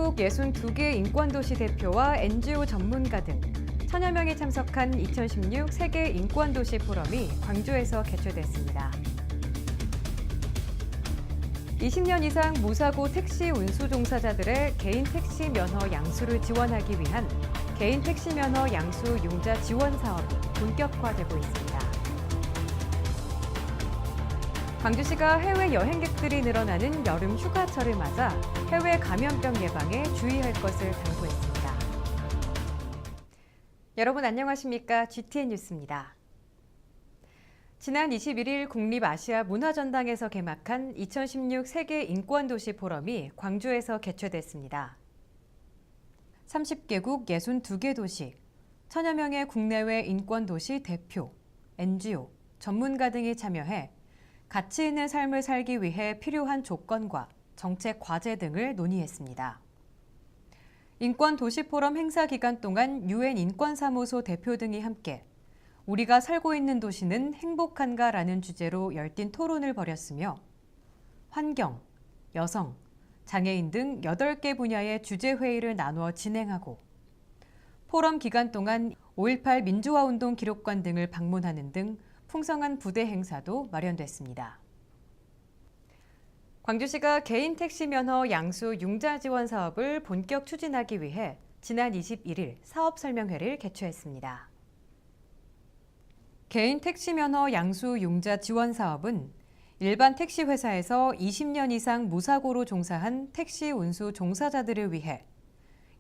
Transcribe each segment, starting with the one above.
30개국 62개 인권도시 대표와 NGO 전문가 등 천여 명이 참석한 2016 세계 인권도시 포럼이 광주에서 개최됐습니다. 20년 이상 무사고 택시 운수 종사자들의 개인 택시 면허 양수를 지원하기 위한 개인 택시 면허 양수 융자 지원 사업이 본격화되고 있습니다. 광주시가 해외 여행객들이 늘어나는 여름 휴가철을 맞아 해외 감염병 예방에 주의할 것을 당부했습니다. 여러분 안녕하십니까? GTN 뉴스입니다. 지난 21일 국립아시아문화전당에서 개막한 2016 세계 인권도시 포럼이 광주에서 개최됐습니다. 30개국 62개 도시, 천여 명의 국내외 인권도시 대표, NGO, 전문가 등이 참여해 가치 있는 삶을 살기 위해 필요한 조건과 정책 과제 등을 논의했습니다. 인권도시 포럼 행사 기간 동안 UN 인권사무소 대표 등이 함께 우리가 살고 있는 도시는 행복한가라는 주제로 열띤 토론을 벌였으며 환경, 여성, 장애인 등 8개 분야의 주제회의를 나누어 진행하고 포럼 기간 동안 5.18 민주화운동 기록관 등을 방문하는 등 풍성한 부대 행사도 마련됐습니다. 광주시가 개인 택시 면허 양수 융자 지원 사업을 본격 추진하기 위해 지난 21일 사업 설명회를 개최했습니다. 개인 택시 면허 양수 융자 지원 사업은 일반 택시 회사에서 20년 이상 무사고로 종사한 택시 운수 종사자들을 위해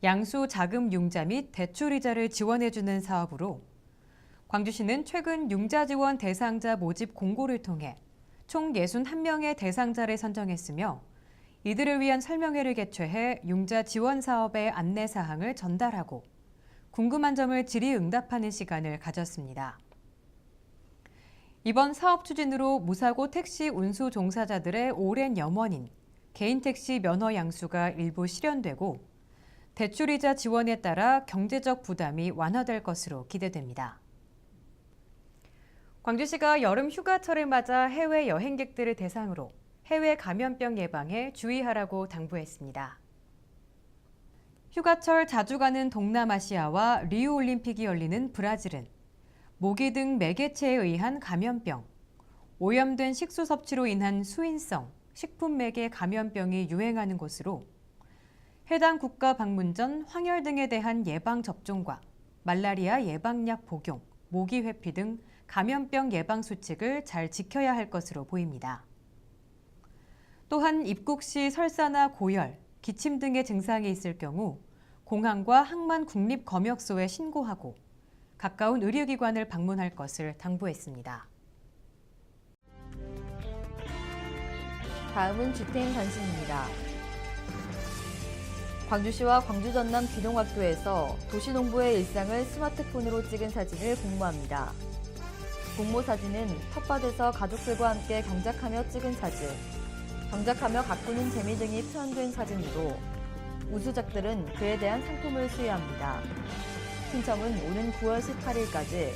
양수 자금 융자 및 대출 이자를 지원해주는 사업으로 광주시는 최근 융자 지원 대상자 모집 공고를 통해 총 61명의 대상자를 선정했으며 이들을 위한 설명회를 개최해 융자 지원 사업의 안내 사항을 전달하고 궁금한 점을 질의응답하는 시간을 가졌습니다. 이번 사업 추진으로 무사고 택시 운수 종사자들의 오랜 염원인 개인 택시 면허 양수가 일부 실현되고 대출이자 지원에 따라 경제적 부담이 완화될 것으로 기대됩니다. 광주시가 여름 휴가철을 맞아 해외 여행객들을 대상으로 해외 감염병 예방에 주의하라고 당부했습니다. 휴가철 자주 가는 동남아시아와 리우올림픽이 열리는 브라질은 모기 등 매개체에 의한 감염병, 오염된 식수 섭취로 인한 수인성, 식품 매개 감염병이 유행하는 곳으로 해당 국가 방문 전 황열 등에 대한 예방 접종과 말라리아 예방약 복용, 모기 회피 등 감염병 예방 수칙을 잘 지켜야 할 것으로 보입니다. 또한 입국 시 설사나 고열, 기침 등의 증상이 있을 경우 공항과 항만 국립검역소에 신고하고 가까운 의료기관을 방문할 것을 당부했습니다. 다음은 GTN 단신입니다. 광주시와 광주 전남 귀농학교에서 도시농부의 일상을 스마트폰으로 찍은 사진을 공모합니다. 공모 사진은 텃밭에서 가족들과 함께 경작하며 찍은 사진, 경작하며 가꾸는 재미 등이 표현된 사진으로 우수작들은 그에 대한 상품을 수여합니다. 신청은 오는 9월 18일까지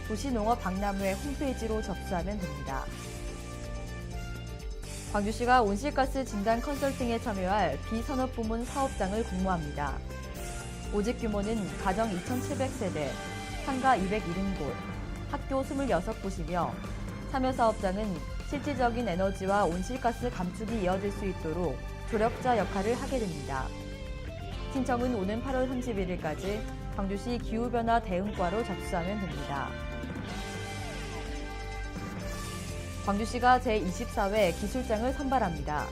도시농업박람회 홈페이지로 접수하면 됩니다. 광주시가 온실가스 진단 컨설팅에 참여할 비산업부문 사업장을 공모합니다. 모집 규모는 가정 2,700세대, 상가 270곳, 학교 26곳이며 참여 사업장은 실질적인 에너지와 온실가스 감축이 이어질 수 있도록 조력자 역할을 하게 됩니다. 신청은 오는 8월 31일까지 광주시 기후변화 대응과로 접수하면 됩니다. 광주시가 제24회 기술장을 선발합니다.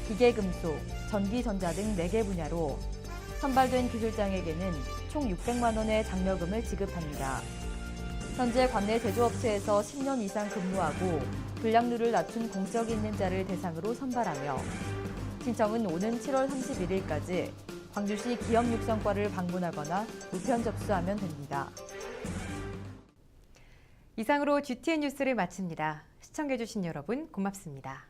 기계금속, 전기전자 등 4개 분야로 선발된 기술장에게는 총 600만 원의 장려금을 지급합니다. 현재 관내 제조업체에서 10년 이상 근무하고 불량률을 낮춘 공적이 있는 자를 대상으로 선발하며 신청은 오는 7월 31일까지 광주시 기업육성과를 방문하거나 우편 접수하면 됩니다. 이상으로 GTN 뉴스를 마칩니다. 시청해주신 여러분 고맙습니다.